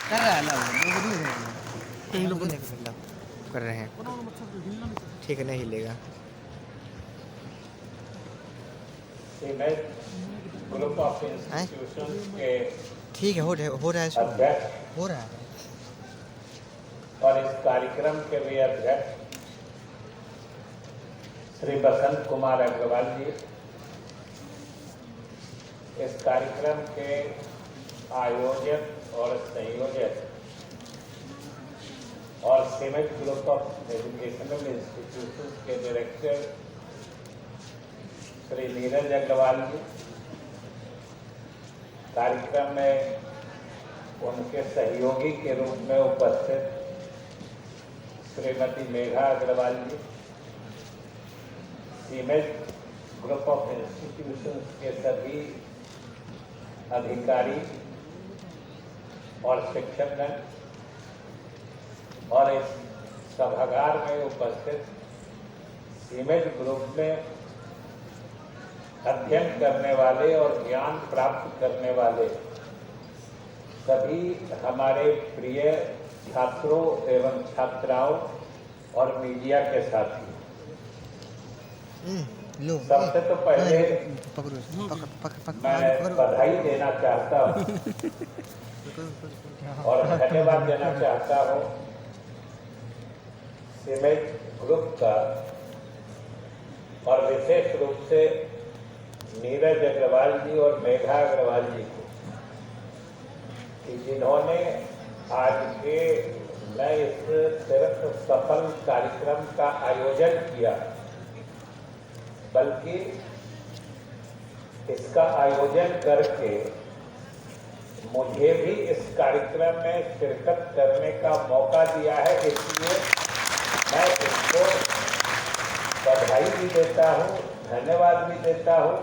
कर रहा है ना लोग कर रहे हैं। ठीक है, नहीं हिलेगा। ग्रुप ऑफ इंस्टीट्यूशंस के ठीक है, हो रहा है, अध्यक्ष हो रहा है। और इस कार्यक्रम के भी अध्यक्ष श्री बसंत कुमार अग्रवाल जी, इस कार्यक्रम के आयोजक और संयोजक और cement group of educational institutions के डायरेक्टर श्री नीरज अग्रवाल जी, कार्यक्रम में उनके सहयोगी के रूप में उपस्थित श्रीमती मेघा अग्रवाल जी, सीमेंट ग्रुप ऑफ इंस्टीट्यूशंस के सभी अधिकारी और शिक्षकगण और इस सभागार में उपस्थित सीमेंट ग्रुप में अध्ययन करने वाले और ज्ञान प्राप्त करने वाले सभी हमारे प्रिय छात्रों एवं छात्राओं और मीडिया के साथी, सबसे तो पहले मैं बधाई देना चाहता हूँ और धन्यवाद देना चाहता हूँ सीमेंट ग्रुप का और विशेष रूप से नीरज अग्रवाल जी और मेघा अग्रवाल जी को कि जिन्होंने आज के न इस सिर्फ सफल कार्यक्रम का आयोजन किया बल्कि इसका आयोजन करके मुझे भी इस कार्यक्रम में शिरकत करने का मौका दिया है। इसलिए मैं इसको बधाई भी देता हूँ, धन्यवाद भी देता हूँ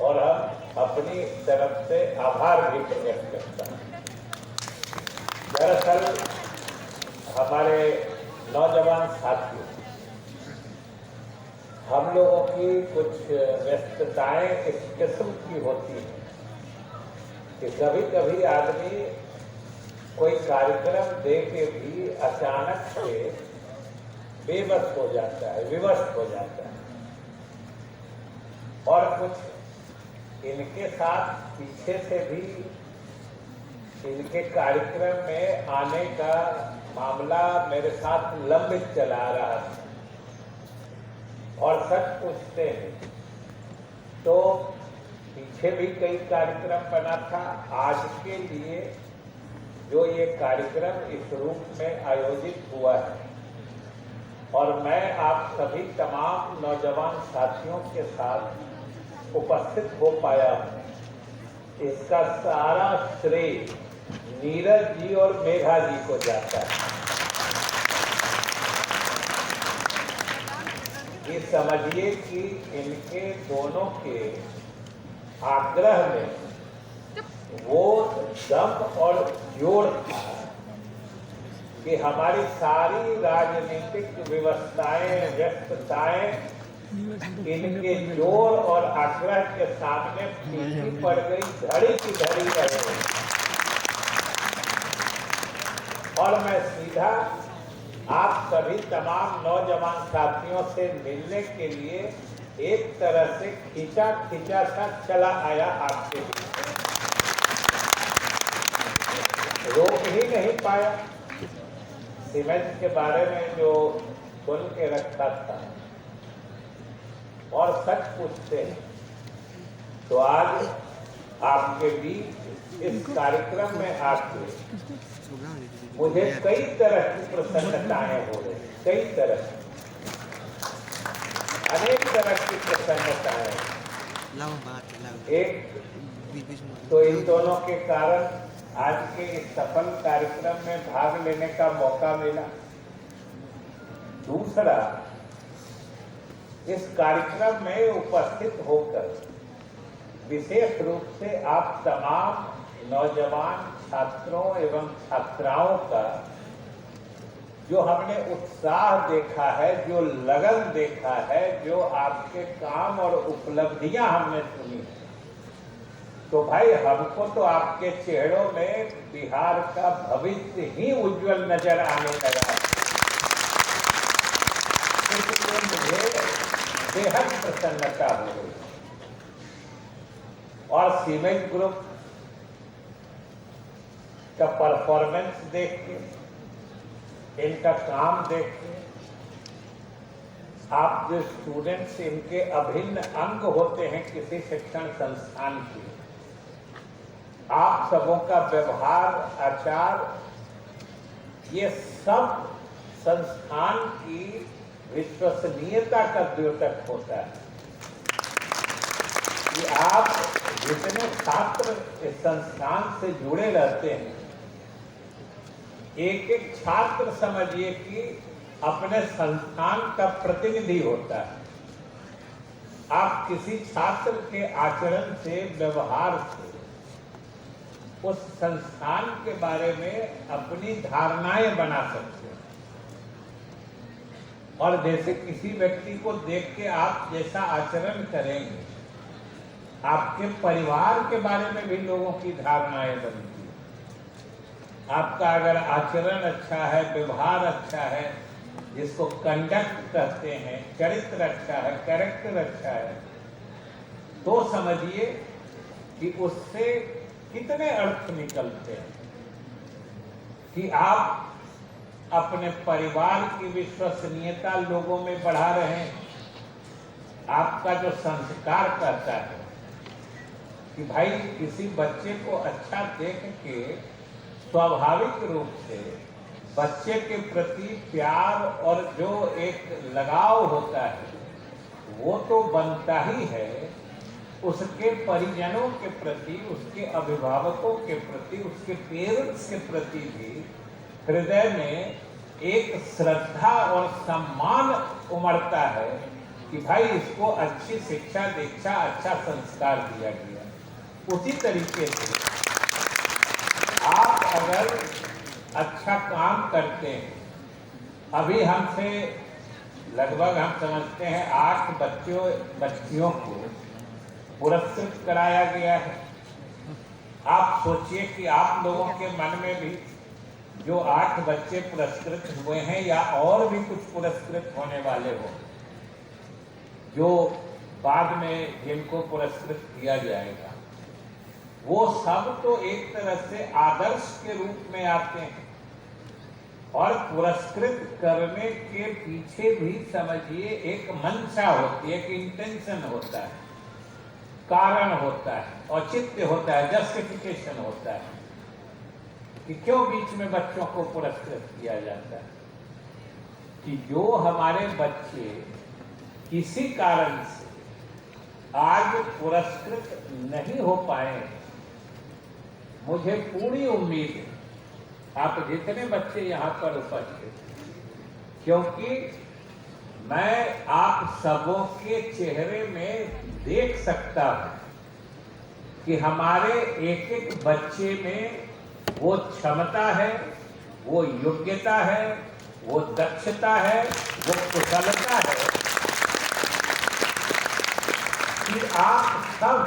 और हम अपनी तरफ से आभार भी प्रकट करता हूँ। दरअसल हमारे नौजवान साथियों, हम लोगों की कुछ व्यस्तताएं इस किस्म की होती हैं कि कभी कभी आदमी कोई कार्यक्रम दे के भी अचानक से बेबस हो जाता है, विवश हो जाता है और कुछ इनके साथ पीछे से भी इनके कार्यक्रम में आने का मामला मेरे साथ लंबित चला रहा था और सच पूछते हैं तो पीछे भी कई कार्यक्रम बना था। आज के लिए जो ये कार्यक्रम इस रूप में आयोजित हुआ है और मैं आप सभी तमाम नौजवान साथियों के साथ उपस्थित हो पाया हूँ, इसका सारा श्रेय नीरज जी और मेघा जी को जाता है। ये समझिए कि इनके दोनों के आग्रह में वो दम और जोड़ था कि हमारी सारी राजनीतिक व्यवस्थाएं, व्यस्तताएं इनके जोर और आग्रह के सामने फीकी पड़ गई, धड़ी की धड़ी रह गई और मैं सीधा आप सभी तमाम नौजवान साथियों से मिलने के लिए एक तरह से खींचा खींचा सा चला आया आपके लिए, रोक ही नहीं पाया। सीमेंट के बारे में जो सुन के रखा था और सच पूछते हैं तो आज आपके बीच इस कार्यक्रम में आके मुझे कई तरह की प्रसन्नताएं हो रही, कई तरह अनेक तरह की प्रसन्नताएं। एक तो इन दोनों के कारण आज के इस सफल कार्यक्रम में भाग लेने का मौका मिला। दूसरा, इस कार्यक्रम में उपस्थित होकर विशेष रूप से आप तमाम नौजवान छात्रों एवं छात्राओं का जो हमने उत्साह देखा है, जो लगन देखा है, जो आपके काम और उपलब्धियां हमने सुनी, तो भाई हमको तो आपके चेहरों में बिहार का भविष्य ही उज्जवल नजर आने लगा। इसलिए मुझे बेहद प्रसन्नता हो गई। और सीमेंट ग्रुप का परफॉर्मेंस देख के, इनका काम देख के, आप जो स्टूडेंट्स इनके अभिन्न अंग होते हैं किसी शिक्षण संस्थान के, आप सबों का व्यवहार, आचार, ये सब संस्थान की विश्वसनीयता का द्योतक होता है कि आप जितने छात्र इस संस्थान से जुड़े रहते हैं, एक एक छात्र समझिए कि अपने संस्थान का प्रतिनिधि होता है। आप किसी छात्र के आचरण से, व्यवहार से उस संस्थान के बारे में अपनी धारणाएं बना सकते हैं। और जैसे किसी व्यक्ति को देख के आप जैसा आचरण करेंगे, आपके परिवार के बारे में भी लोगों की धारणाएं बनती हैं। आपका अगर आचरण अच्छा है, व्यवहार अच्छा है, जिसको कंडक्ट कहते हैं, चरित्र अच्छा है, कैरेक्टर अच्छा है, तो समझिए कि उससे कितने अर्थ निकलते हैं कि आप अपने परिवार की विश्वसनीयता लोगों में बढ़ा रहे हैं। आपका जो संस्कार कहता है कि भाई किसी बच्चे को अच्छा देख के स्वाभाविक रूप से बच्चे के प्रति प्यार और जो एक लगाव होता है वो तो बनता ही है। उसके परिजनों के प्रति, उसके अभिभावकों के प्रति, उसके पेरेंट्स के प्रति भी हृदय में एक श्रद्धा और सम्मान उमड़ता है कि भाई इसको अच्छी शिक्षा दीक्षा, अच्छा संस्कार दिया गया। उसी तरीके से आप अगर अच्छा काम करते हैं, अभी हमसे लगभग हम समझते हैं 8 बच्चियों को पुरस्कृत कराया गया है। आप सोचिए कि आप लोगों के मन में भी जो 8 बच्चे पुरस्कृत हुए हैं या और भी कुछ पुरस्कृत होने वाले हो, जो बाद में जिनको पुरस्कृत किया जाएगा, वो सब तो एक तरह से आदर्श के रूप में आते हैं। और पुरस्कृत करने के पीछे भी समझिए एक मंशा होती है, एक इंटेंशन होता है, कारण होता है, औचित्य होता है, जस्टिफिकेशन होता है कि क्यों बीच में बच्चों को पुरस्कृत किया जाता है। कि जो हमारे बच्चे किसी कारण से आज पुरस्कृत नहीं हो पाए, मुझे पूरी उम्मीद है आप जितने बच्चे यहाँ पर उपस्थित, क्योंकि मैं आप सबों के चेहरे में देख सकता हूं कि हमारे एक एक बच्चे में वो क्षमता है, वो योग्यता है, वो दक्षता है, वो कुशलता है कि आप सब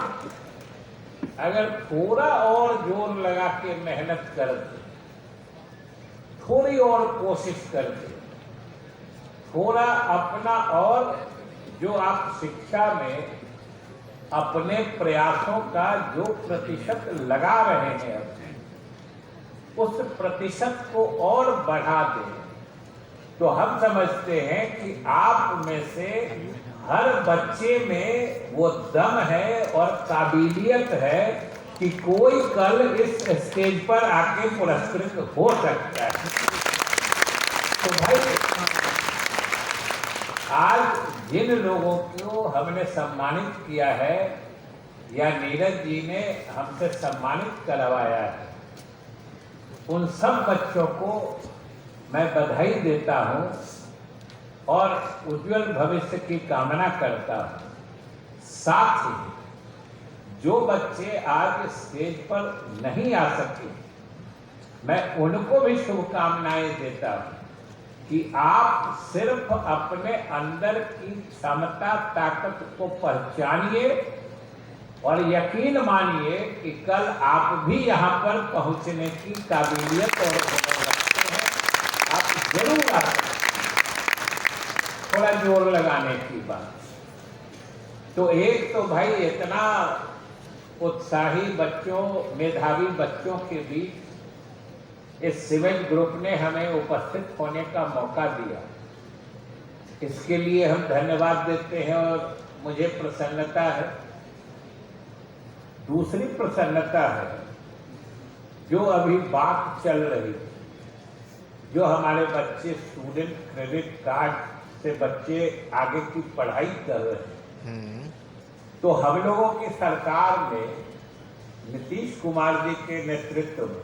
अगर थोड़ा और जोर लगा के मेहनत करते, थोड़ी और कोशिश करते, थोड़ा अपना और जो आप शिक्षा में अपने प्रयासों का जो प्रतिशत लगा रहे हैं, उस प्रतिशत को और बढ़ा दें, तो हम समझते हैं कि आप में से हर बच्चे में वो दम है और काबिलियत है कि कोई कल इस स्टेज पर आके पुरस्कृत हो सकता है। तो भाई आज जिन लोगों को हमने सम्मानित किया है या नीरज जी ने हमसे सम्मानित करवाया है, उन सब बच्चों को मैं बधाई देता हूं और उज्जवल भविष्य की कामना करता हूं। साथ ही जो बच्चे आज स्टेज पर नहीं आ सके, मैं उनको भी शुभकामनाएं देता हूं कि आप सिर्फ अपने अंदर की क्षमता, ताकत को पहचानिए और यकीन मानिए कि कल आप भी यहाँ पर पहुँचने की काबिलियत और हुनर रखते हैं, आप जरूर आते हैं। थोड़ा जोर लगाने की बात। तो एक तो भाई इतना उत्साही बच्चों, मेधावी बच्चों के बीच इस सिविल ग्रुप ने हमें उपस्थित होने का मौका दिया, इसके लिए हम धन्यवाद देते हैं और मुझे प्रसन्नता है। दूसरी प्रसन्नता है जो अभी बात चल रही, जो हमारे बच्चे स्टूडेंट क्रेडिट कार्ड से बच्चे आगे की पढ़ाई कर रहे हैं। तो हम लोगों की सरकार में नीतीश कुमार जी के नेतृत्व में,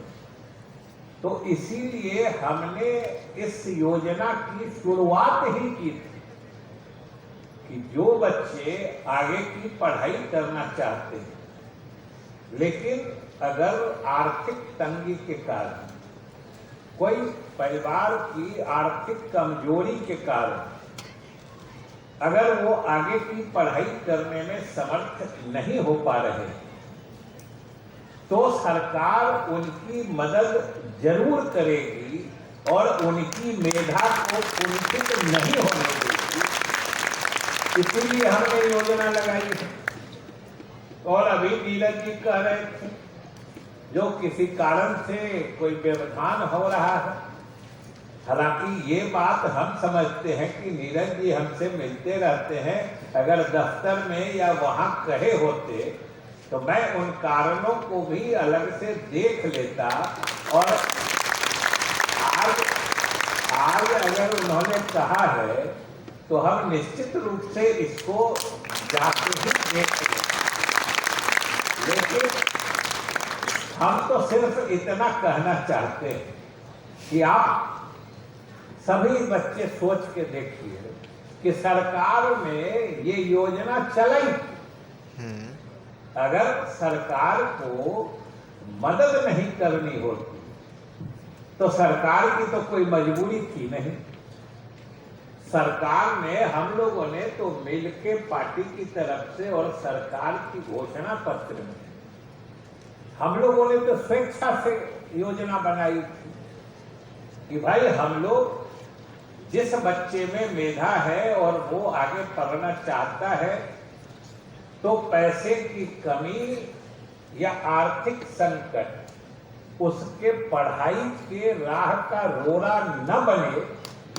तो इसीलिए हमने इस योजना की शुरुआत ही की थी कि जो बच्चे आगे की पढ़ाई करना चाहते हैं, लेकिन अगर आर्थिक तंगी के कारण, कोई परिवार की आर्थिक कमजोरी के कारण अगर वो आगे की पढ़ाई करने में समर्थ नहीं हो पा रहे, तो सरकार उनकी मदद जरूर करेगी और उनकी मेधा को कुंठित नहीं होने देगी। इसीलिए हमने योजना लगाई है। और अभी नीरज जी कह रहे थे, जो किसी कारण से कोई व्यवधान हो रहा है, हालांकि ये बात हम समझते हैं कि नीरज जी हमसे मिलते रहते हैं, अगर दफ्तर में या वहां कहे होते तो मैं उन कारणों को भी अलग से देख लेता। और आज अगर उन्होंने कहा है तो हम निश्चित रूप से इसको जाके ही देखेंगे। लेकिन हम तो सिर्फ इतना कहना चाहते हैं कि आप सभी बच्चे सोच के देखिए कि सरकार में ये योजना चलाई, अगर सरकार को मदद नहीं करनी होती तो सरकार की तो कोई मजबूरी थी नहीं। सरकार ने, हम लोगों ने तो मिलके पार्टी की तरफ से और सरकार की घोषणा पत्र में हम लोगों ने तो स्वेच्छा से योजना बनाई थी कि भाई हम लोग जिस बच्चे में मेधा है और वो आगे पढ़ना चाहता है, तो पैसे की कमी या आर्थिक संकट उसके पढ़ाई के राह का रोड़ा न बने,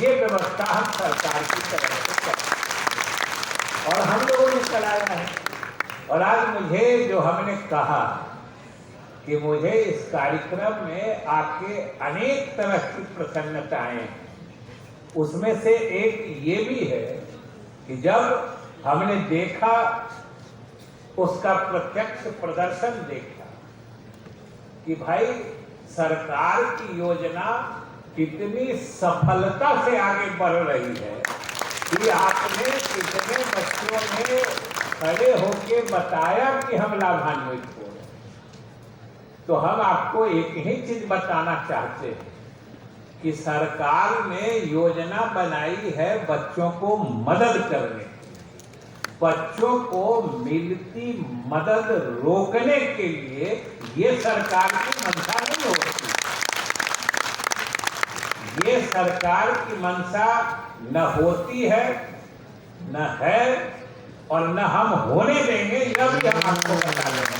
ये व्यवस्था हम सरकार की तरफ से करते और हम लोगों ने चलाया है। और आज मुझे जो हमने कहा कि मुझे इस कार्यक्रम में आके अनेक तरह की प्रसन्नताएं, उसमें से एक ये भी है कि जब हमने देखा, उसका प्रत्यक्ष प्रदर्शन देखा कि भाई सरकार की योजना कितनी सफलता से आगे बढ़ रही है, कि आपने कितने बच्चों ने खड़े होके बताया कि हम लाभान्वित हो रहे हैं। तो हम आपको एक ही चीज बताना चाहते हैं कि सरकार ने योजना बनाई है बच्चों को मदद करने, बच्चों को मिलती मदद रोकने के लिए। ये सरकार की मंशा नहीं होती, ये सरकार की मंशा न होती है, न है और न हम होने देंगे। यह भी हम आपको बता देंगे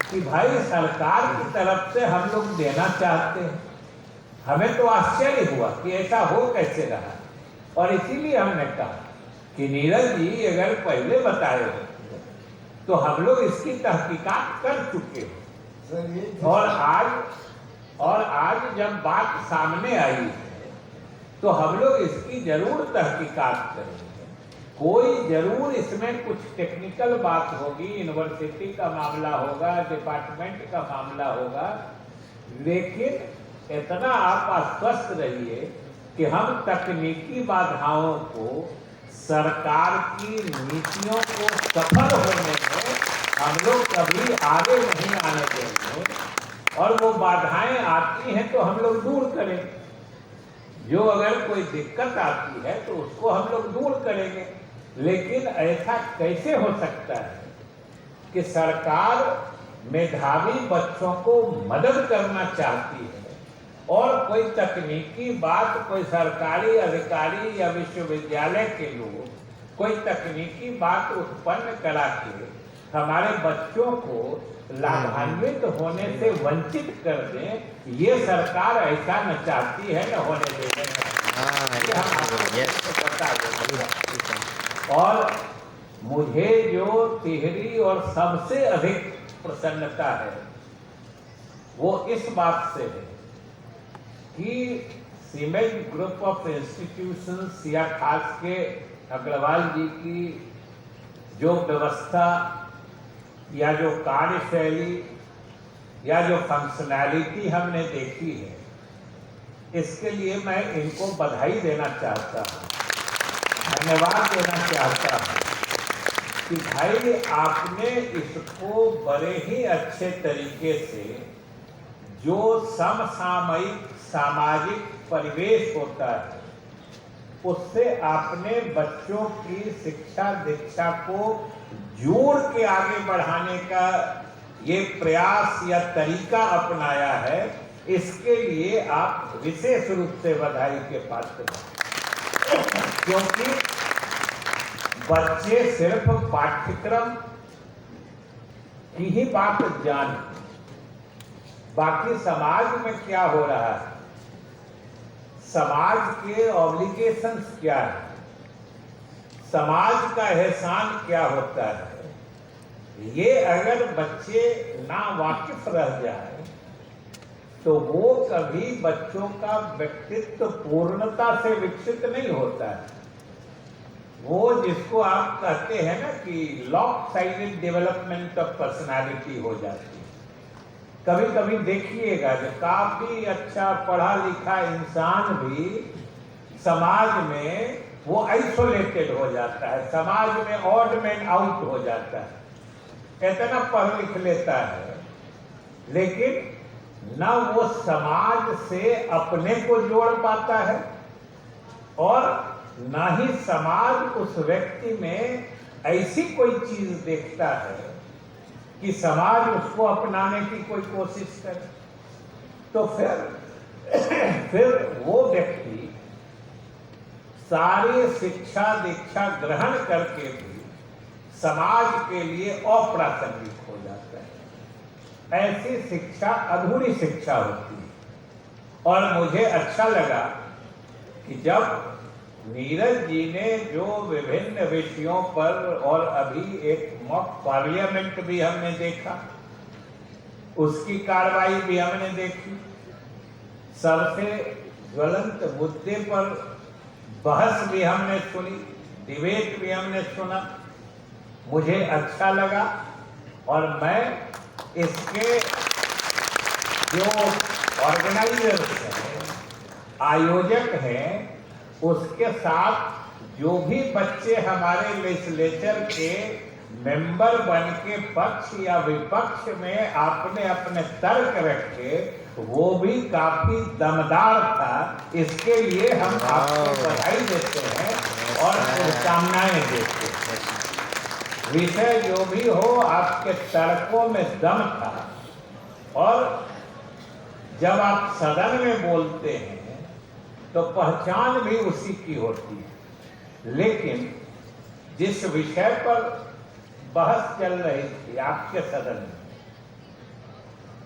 कि भाई सरकार की तरफ से हम लोग देना चाहते हैं। हमें तो आश्चर्य हुआ कि ऐसा हो कैसे रहा, और इसीलिए हमने कहा कि नीरज जी अगर पहले बताए हो तो हम लोग इसकी तहकीकात कर चुके हो, और आज जब बात सामने आई है तो हम लोग इसकी जरूर तहकीकात करेंगे। कोई जरूर इसमें कुछ टेक्निकल बात होगी, यूनिवर्सिटी का मामला होगा, डिपार्टमेंट का मामला होगा, लेकिन इतना आप आश्वस्त रहिए कि हम तकनीकी बाधाओं को, सरकार की नीतियों को सफल होने में हम लोग कभी आगे नहीं आने देंगे, और वो बाधाएं आती हैं तो हम लोग दूर करेंगे। जो अगर कोई दिक्कत आती है तो उसको हम लोग दूर करेंगे। लेकिन ऐसा कैसे हो सकता है कि सरकार मेधावी बच्चों को मदद करना चाहती है और कोई तकनीकी बात, कोई सरकारी अधिकारी या विश्वविद्यालय के लोग कोई तकनीकी बात उत्पन्न करा के हमारे बच्चों को लाभान्वित होने से वंचित कर दें, ये सरकार ऐसा न चाहती है न होने देने ये हम आपको बता दें। और मुझे जो तिहरी और सबसे अधिक प्रसन्नता है वो इस बात से है कि सीमेंट ग्रुप ऑफ इंस्टीट्यूशंस या खास के अग्रवाल जी की जो व्यवस्था या जो कार्यशैली या जो फंक्शनैलिटी हमने देखी है, इसके लिए मैं इनको बधाई देना चाहता हूँ, धन्यवाद देना चाहता हूँ कि भाई आपने इसको बड़े ही अच्छे तरीके से जो समसामयिक सामाजिक परिवेश होता है उससे आपने बच्चों की शिक्षा दीक्षा को जोड़ के आगे बढ़ाने का ये प्रयास या तरीका अपनाया है। इसके लिए आप विशेष रूप से बधाई के पात्र हैं, क्योंकि बच्चे सिर्फ पाठ्यक्रम की ही बात जानते, बाकी समाज में क्या हो रहा है, समाज के ऑब्लिगेशंस क्या है, समाज का एहसान क्या होता है, ये अगर बच्चे ना वाकिफ रह जाए तो वो कभी बच्चों का व्यक्तित्व पूर्णता से विकसित नहीं होता है। वो जिसको आप कहते हैं ना कि lock sided development of personality हो जाती है। कभी कभी देखिएगा जो काफी अच्छा पढ़ा लिखा इंसान भी समाज में वो आइसोलेटेड हो जाता है, समाज में ऑड मैन आउट हो जाता है, इतना पढ़ लिख लेता है लेकिन न वो समाज से अपने को जोड़ पाता है और न ही समाज उस व्यक्ति में ऐसी कोई चीज देखता है कि समाज उसको अपनाने की कोई कोशिश करे। तो फिर वो व्यक्ति सारी शिक्षा दीक्षा ग्रहण करके भी समाज के लिए अप्रासंगिक हो जाता है। ऐसी शिक्षा अधूरी शिक्षा होती है। और मुझे अच्छा लगा कि जब नीरज जी ने जो विभिन्न विषयों पर, और अभी एक मॉक पार्लियामेंट भी हमने देखा, उसकी कार्रवाई भी हमने देखी, सबसे ज्वलंत मुद्दे पर बहस भी हमने सुनी, डिबेट भी हमने सुना, मुझे अच्छा लगा। और मैं इसके जो ऑर्गेनाइजर्स हैं, आयोजक हैं, उसके साथ जो भी बच्चे हमारे लेजिस्लेचर के मेंबर बन के पक्ष या विपक्ष में आपने अपने तर्क रखे, वो भी काफी दमदार था। इसके लिए हम आपको बधाई देते हैं और शुभकामनाएं देते हैं। विषय जो भी हो, आपके तर्कों में दम था और जब आप सदन में बोलते हैं तो पहचान भी उसी की होती है। लेकिन जिस विषय पर बहस चल रही थी आपके सदन में,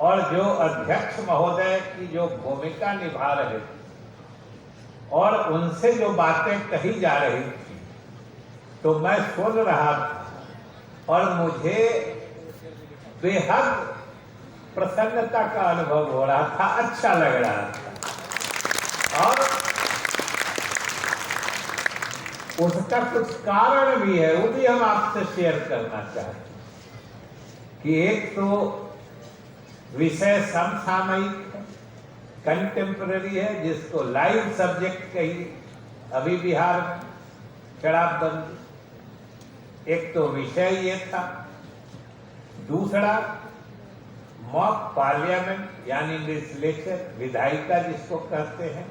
और जो अध्यक्ष महोदय की जो भूमिका निभा रहे थे और उनसे जो बातें कही जा रही थी, तो मैं सुन रहा था और मुझे बेहद प्रसन्नता का अनुभव हो रहा था, अच्छा लग रहा था। और उसका कुछ कारण भी है, वो भी हम आपसे शेयर करना चाहते हैं कि एक तो विषय समसामयिक है, कंटेम्पररी है, जिसको लाइव सब्जेक्ट कही अभी बिहार में शराबबंदी, एक तो विषय ये था। दूसरा मॉक पार्लियामेंट यानी लेजिस्लेचर, विधायिका जिसको कहते हैं,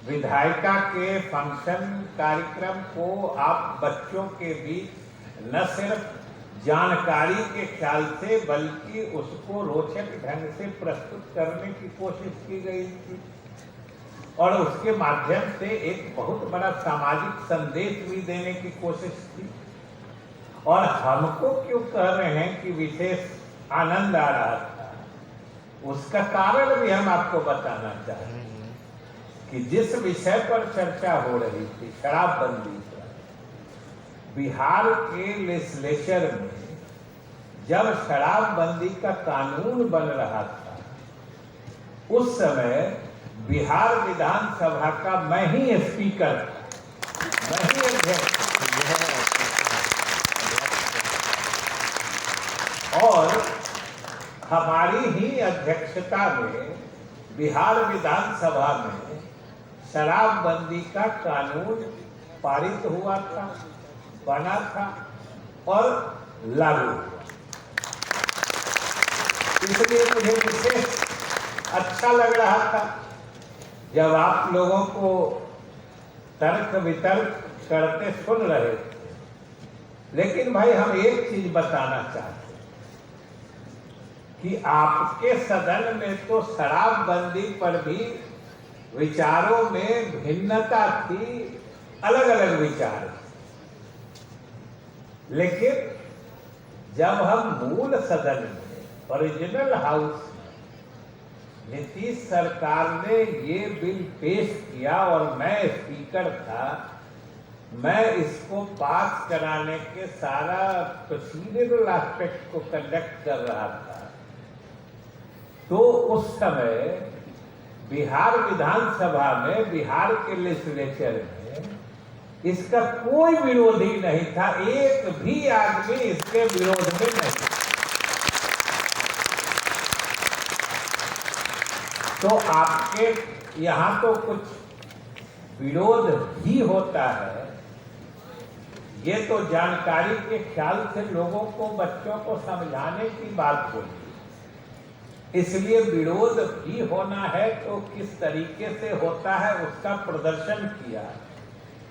विधायिका के फंक्शन कार्यक्रम को आप बच्चों के बीच न सिर्फ जानकारी के ख्याल से बल्कि उसको रोचक ढंग से प्रस्तुत करने की कोशिश की गई थी और उसके माध्यम से एक बहुत बड़ा सामाजिक संदेश भी देने की कोशिश की। और हमको क्यों कह रहे हैं कि विशेष आनंद आ रहा था, उसका कारण भी हम आपको बताना चाहते हैं कि जिस विषय पर चर्चा हो रही थी, शराबबंदी पर, बिहार के लेजिस्लेचर में जब शराबबंदी का कानून बन रहा था, उस समय बिहार विधानसभा का मैं ही स्पीकर था, मैं ही अध्यक्ष, और हमारी ही अध्यक्षता में बिहार विधानसभा में शराबबंदी का कानून पारित हुआ था, बना था और लागू हुआ। इसलिए मुझे विशेष अच्छा लग रहा था जब आप लोगों को तर्क वितर्क करते सुन रहे थे। लेकिन भाई हम एक चीज बताना चाहते हैं कि आपके सदन में तो शराबबंदी पर भी विचारों में भिन्नता थी, अलग अलग विचार, लेकिन जब हम मूल सदन में ओरिजिनल हाउस में नीतीश सरकार ने ये बिल पेश किया और मैं स्पीकर था, मैं इसको पास कराने के सारा प्रोसीजरल एस्पेक्ट को कंडक्ट कर रहा था, तो उस समय बिहार विधानसभा में, बिहार के लेजिस्लेचर में इसका कोई विरोधी नहीं था, एक भी आदमी इसके विरोध में नहीं था। तो आपके यहाँ तो कुछ विरोध भी होता है, ये तो जानकारी के ख्याल से लोगों को, बच्चों को समझाने की बात होती, इसलिए विरोध भी होना है तो किस तरीके से होता है उसका प्रदर्शन किया,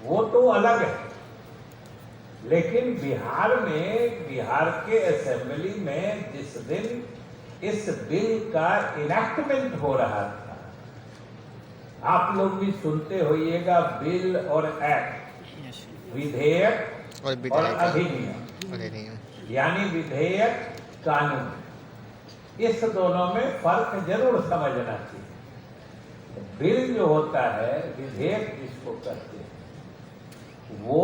वो तो अलग है। लेकिन बिहार में, बिहार के असेंबली में जिस दिन इस बिल का इनैक्टमेंट हो रहा था, आप लोग भी सुनते होइएगा, बिल और एक्ट, विधेयक और अधिनियम, यानी विधेयक कानून, इस दोनों में फर्क जरूर समझना चाहिए। बिल जो होता है, विधेयक जिसको कहते हैं, वो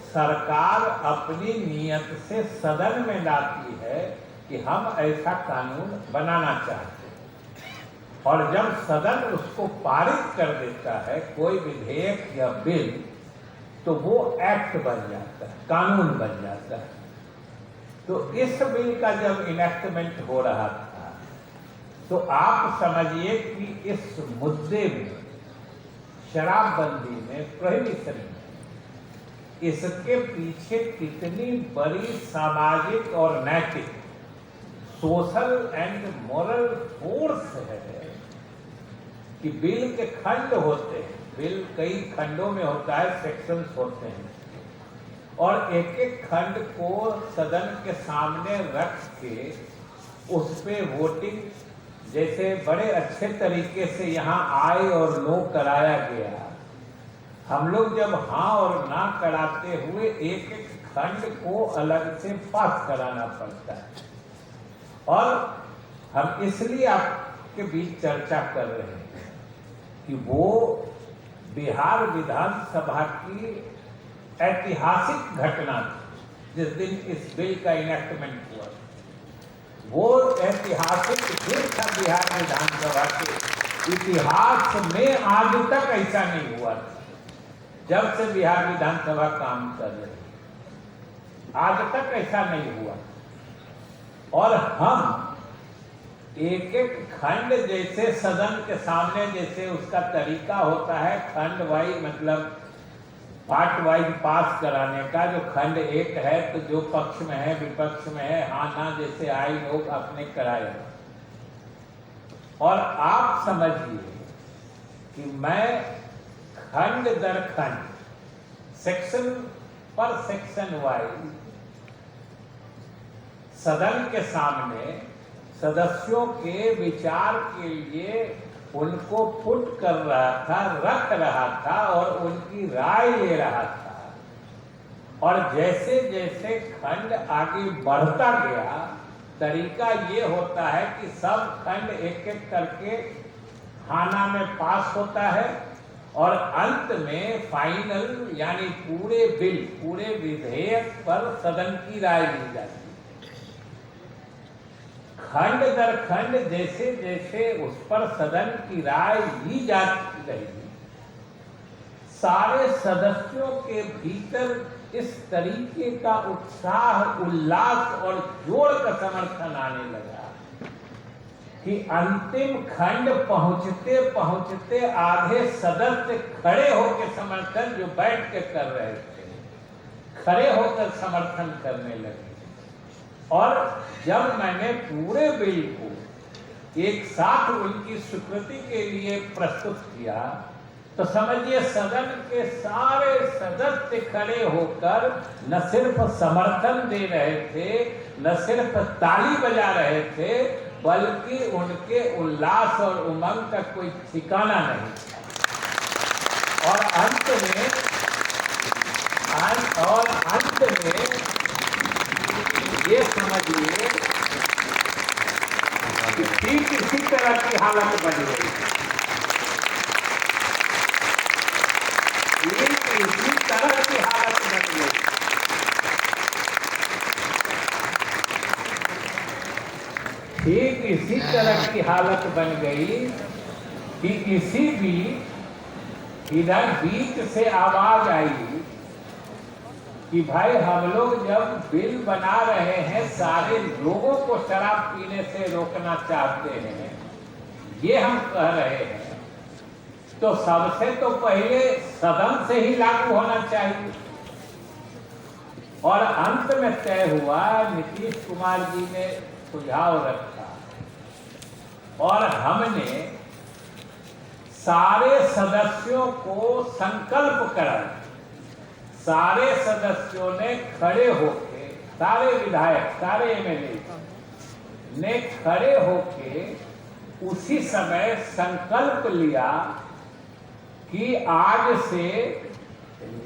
सरकार अपनी नियत से सदन में लाती है कि हम ऐसा कानून बनाना चाहते हैं, और जब सदन उसको पारित कर देता है, कोई विधेयक या बिल, तो वो एक्ट बन जाता है, कानून बन जाता है। तो इस बिल का जब इनैक्टमेंट हो रहा था, तो आप समझिए कि इस मुद्दे में, शराबबंदी में, प्रोहिबिशन में, इसके पीछे कितनी बड़ी सामाजिक और नैतिक, सोशल एंड मोरल फोर्स है कि बिल के खंड होते हैं, बिल कई खंडों में होता है, सेक्शंस होते हैं, और एक एक खंड को सदन के सामने रख के उस पे वोटिंग जैसे बड़े अच्छे तरीके से यहाँ आए और नो कराया गया। हम लोग जब हाँ और ना कराते हुए एक एक खंड को अलग से पास कराना पड़ता है, और हम इसलिए आपके बीच चर्चा कर रहे हैं कि वो बिहार विधानसभा की ऐतिहासिक घटना थी जिस दिन इस बिल का इनैक्टमेंट हुआ। वो ऐतिहासिक दिन था बिहार विधानसभा के इतिहास में, आज तक ऐसा नहीं हुआ था। जब से बिहार विधानसभा काम कर रही, आज तक ऐसा नहीं हुआ। और हम एक एक खंड जैसे सदन के सामने, जैसे उसका तरीका होता है खंड वाइज, मतलब पार्ट वाइज पास कराने का, जो खंड एक है तो जो पक्ष में है, विपक्ष में है, हाँ ना जैसे आई लोग अपने कराए। और आप समझिए कि मैं खंड दर खंड, सेक्शन पर सेक्शन वाइज सदन के सामने सदस्यों के विचार के लिए उनको पुट कर रहा था, रख रहा था और उनकी राय ले रहा था। और जैसे जैसे खंड आगे बढ़ता गया, तरीका ये होता है कि सब खंड एक एक करके खाना में पास होता है और अंत में फाइनल यानी पूरे बिल, पूरे विधेयक पर सदन की राय ली जाती है। खंड दर खंड जैसे जैसे उस पर सदन की राय ली जाती रही, सारे सदस्यों के भीतर इस तरीके का उत्साह, उल्लास और जोर का समर्थन आने लगा कि अंतिम खंड पहुंचते पहुंचते आधे सदस्य खड़े होकर समर्थन, जो बैठ के कर रहे थे, खड़े होकर समर्थन करने लगे। और जब मैंने पूरे बिल को एक साथ उनकी स्वीकृति के लिए प्रस्तुत किया, तो समझिए सदन के सारे सदस्य खड़े होकर न सिर्फ समर्थन दे रहे थे, न सिर्फ ताली बजा रहे थे, बल्कि उनके उल्लास और उमंग का कोई ठिकाना नहीं था। और अंत में ये समझिए कि ठीक इसी तरह की हालत बन गई। इसी तरह की हालत बन गई। ठीक इसी तरह की हालत बन गई कि इसी बीच इधर बीच से आवाज आई कि भाई हम लोग जब बिल बना रहे हैं, सारे लोगों को शराब पीने से रोकना चाहते हैं, ये हम कह रहे हैं, तो सबसे तो पहले सदन से ही लागू होना चाहिए। और अंत में तय हुआ, नीतीश कुमार जी ने सुझाव रखा और हमने सारे सदस्यों को संकल्प कराया। सारे सदस्यों ने खड़े होके, सारे विधायक, सारे एमएलए ने खड़े होके उसी समय संकल्प लिया कि आज से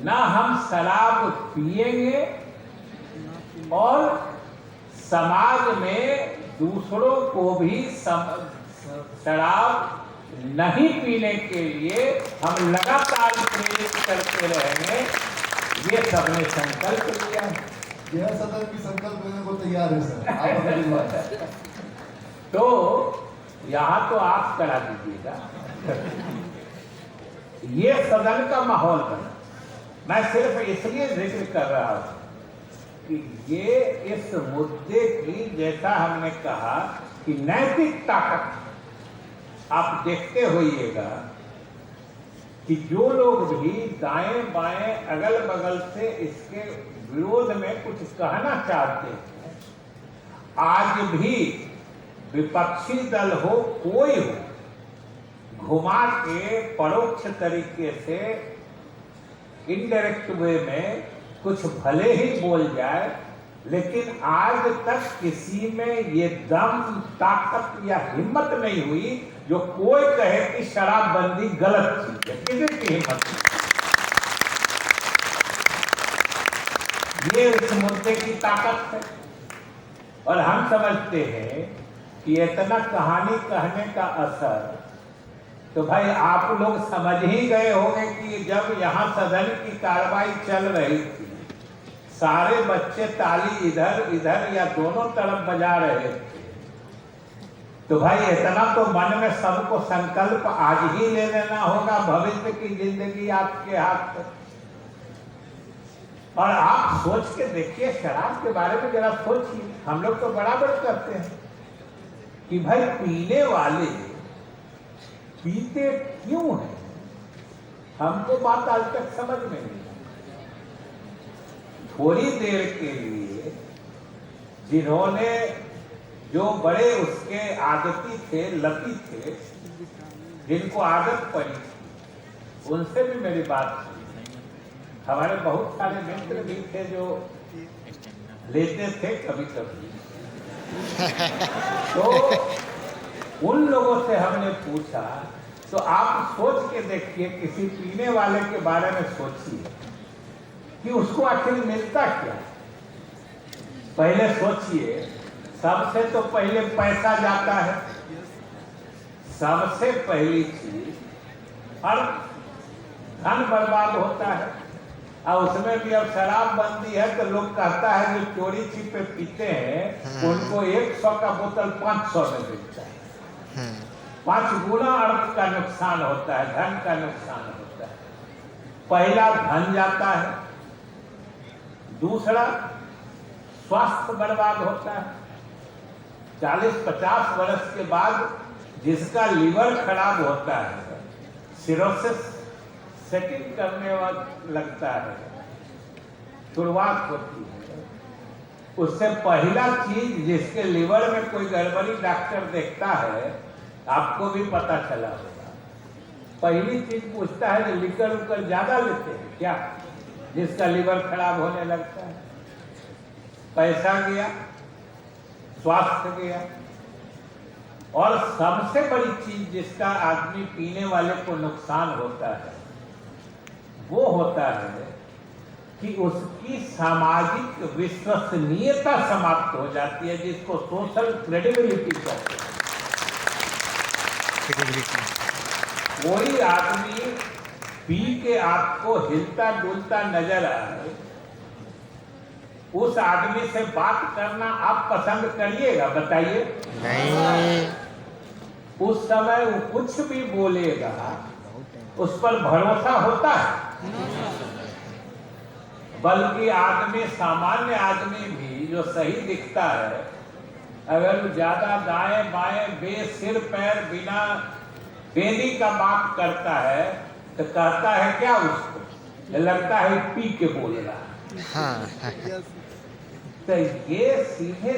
न हम शराब पिएंगे और समाज में दूसरों को भी शराब नहीं पीने के लिए हम लगातार प्रेरित करते रहेंगे। ये सबने संकल्प लिया। यह सदन भी संकल्प लेने को तैयार है सर, आप अगली बार। तो यहाँ तो आप करा दीजिएगा। ये सदन का माहौल बना। मैं सिर्फ इसलिए जिक्र कर रहा हूं कि ये इस मुद्दे की, जैसा हमने कहा कि नैतिक ताकत, आप देखते होइएगा कि जो लोग भी दाएं बाएं अगल बगल से इसके विरोध में कुछ कहना चाहते हैं, आज भी विपक्षी दल हो, कोई हो, घुमा के परोक्ष तरीके से, इनडायरेक्ट वे में कुछ भले ही बोल जाए, लेकिन आज तक किसी में ये दम, ताकत या हिम्मत नहीं हुई जो कोई कहे कि शराबबंदी गलत चीज है। किसी की हिम्मत नहीं। ये इस मुद्दे की ताकत है। और हम समझते हैं कि इतना कहानी कहने का असर, तो भाई आप लोग समझ ही गए होंगे कि जब यहाँ सदन की कार्रवाई चल रही थी, सारे बच्चे ताली इधर इधर या दोनों तरफ बजा रहे थे, तो भाई इतना तो मन में सबको संकल्प आज ही ले लेना होगा, भविष्य की जिंदगी आपके हाथ में। और आप सोच के देखिए, शराब के बारे में जरा सोचिए। हम लोग तो बराबर करते हैं कि भाई पीने वाले पीते क्यों हैं, हमको बात आज तक समझ में नहीं। थोड़ी देर के लिए जिन्होंने, जो बड़े उसके आदती थे, लती थे, जिनको आदत पड़ी, उनसे भी मेरी बात हुई। हमारे बहुत सारे मित्र भी थे जो लेते थे कभी कभी, तो उन लोगों से हमने पूछा, तो आप सोच के देखिए, किसी पीने वाले के बारे में सोचिए कि उसको आखिर मिलता क्या। पहले सोचिए, सबसे तो पहले पैसा जाता है, सबसे पहली चीज, और धन बर्बाद होता है। और उसमें भी अब शराब बंदी है तो लोग कहता है जो चोरी छिपे पीते हैं उनको 100 का बोतल 500 में बिकता है। 5 गुना अर्थ का नुकसान होता है, धन का नुकसान होता है। पहला धन जाता है, दूसरा स्वास्थ्य बर्बाद होता है। 40-50 वर्ष के बाद जिसका लीवर खराब होता है, सिरोसिस सेटिंग करने लगता है, शुरुआत होती है। उससे पहला चीज, जिसके लीवर में कोई गड़बड़ी डॉक्टर देखता है, आपको भी पता चला होगा, पहली चीज पूछता है कि लिकर उकर ज्यादा लेते हैं क्या, जिसका लीवर खराब होने लगता है। पैसा गया, स्वास्थ्य गया, और सबसे बड़ी चीज जिसका आदमी पीने वाले को नुकसान होता है वो होता है कि उसकी सामाजिक विश्वसनीयता समाप्त हो जाती है, जिसको सोशल क्रेडिबिलिटी कहते हैं। कोई आदमी पी के आपको हिलता डुलता नजर आए, उस आदमी से बात करना आप पसंद करिएगा? बताइए। नहीं। उस समय वो कुछ भी बोलेगा, उस पर भरोसा होता है? बल्कि आदमी, सामान्य आदमी भी जो सही दिखता है, अगर वो ज्यादा दाएं बाएं बेसिर पैर बिना बेनी का बात करता है तो कहता है क्या उसको, लगता है पी के बोल रहा है। हाँ। तो ये सीधे